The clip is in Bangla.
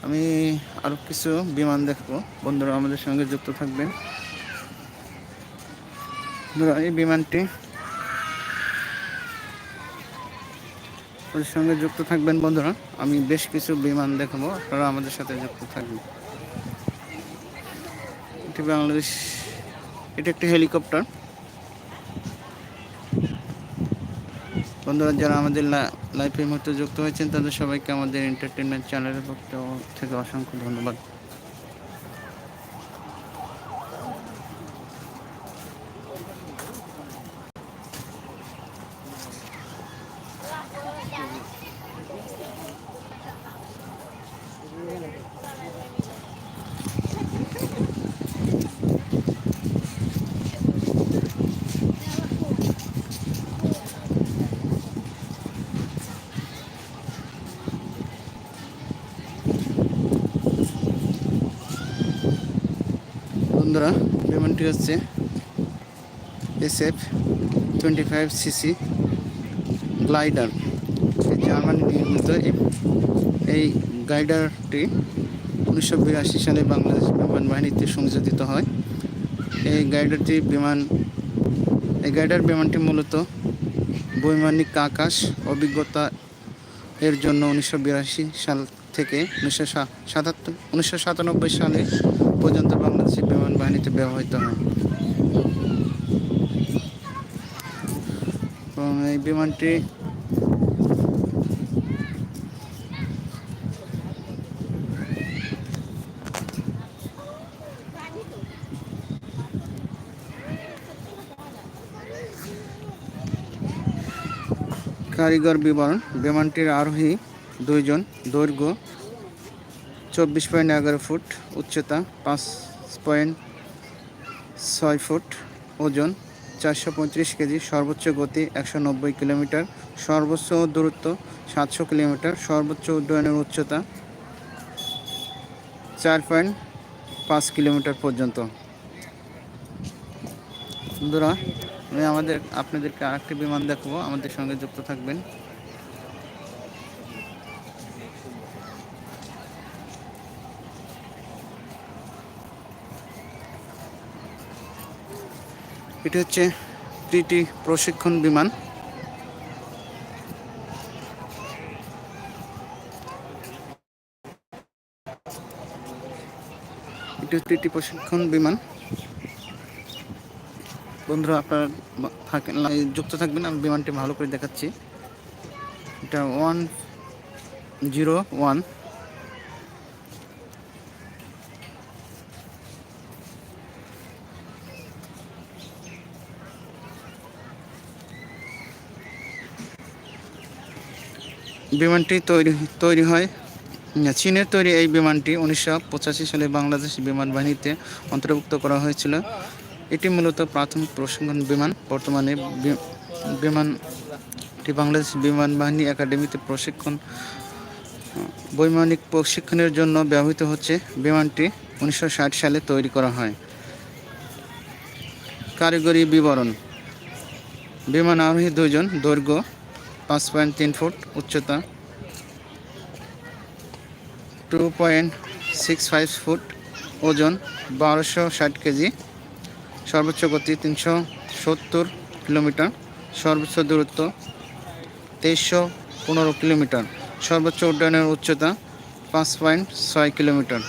আমি আরও কিছু বিমান দেখবো, বন্ধুরা আমাদের সঙ্গে যুক্ত থাকবেন। বন্ধুরা এই বিমানটি ওদের সঙ্গে যুক্ত থাকবেন। বন্ধুরা আমি বেশ কিছু বিমান দেখাবো, আপনারা আমাদের সাথে যুক্ত থাকবেন। এটি বাংলাদেশ, এটি একটি হেলিকপ্টার। বন্ধুরা যারা আমাদের লাইভ এই মুহূর্তে যুক্ত হয়েছেন তাদের সবাইকে আমাদের এন্টারটেনমেন্ট চ্যানেলের পক্ষ থেকে অসংখ্য ধন্যবাদ। বন্ধুরা বিমানটি হচ্ছে SF-25cc গ্লাইডার, জার্মানি নির্মিত। এই গ্লাইডারটি 1982 সালে বাংলাদেশ বিমান বাহিনীতে সংযোজিত হয়। এই গ্লাইডার বিমানটি মূলত বৈমানিক আকাশ অভিজ্ঞতা এর জন্য 1982 সাল থেকে 1997 সালে পর্যন্ত বাংলাদেশের বিমান বাহিনীতে ব্যবহৃত হয়। এবং এই বিমানটি কারিগর বিবরণ। বিমানটির আরোহী 2 জন, দৈর্ঘ্য 24.11 ফুট, উচ্চতা 5.6 ফুট, ওজন 435 কেজি, সর্বোচ্চ গতি 190 কিলোমিটার, সর্বোচ্চ দূরত্ব 700 কিলোমিটার, সর্বোচ্চ উড্ডয়নের উচ্চতা 4.5 কিলোমিটার পর্যন্ত। বন্ধুরা আমি আপনাদেরকে আরেকটি বিমান দেখাবো, আমাদের সঙ্গে যুক্ত থাকবেন। এটি হচ্ছে TT প্রশিক্ষণ বিমান। এটি TT প্রশিক্ষণ বিমান। বন্ধুরা আপনারা যুক্ত থাকবেন, আমি বিমানটি ভালো করে দেখাচ্ছি। এটা 101। বিমানটি তৈরি হয় চীনের তৈরি। এই বিমানটি 1985 সালে বাংলাদেশ বিমান বাহিনীতে অন্তর্ভুক্ত করা হয়েছিল। এটি মূলত প্রাথমিক প্রশিক্ষণ বিমান। বর্তমানে বিমানটি বাংলাদেশ বিমান বাহিনী একাডেমিতে বৈমানিক প্রশিক্ষণের জন্য ব্যবহৃত হচ্ছে। বিমানটি 1960 সালে তৈরি করা হয়। কারিগরি বিবরণ। বিমান আরোহী 2 জন, দৈর্ঘ্য 5.3 ফুট, উচ্চতা 2.65 ফুট, ওজন 1260 কেজি, সর্বোচ্চ গতি 370 কিলোমিটার, সর্বোচ্চ দূরত্ব 2315 কিলোমিটার, সর্বোচ্চ উড্ডয়নের উচ্চতা 5.6 কিলোমিটার।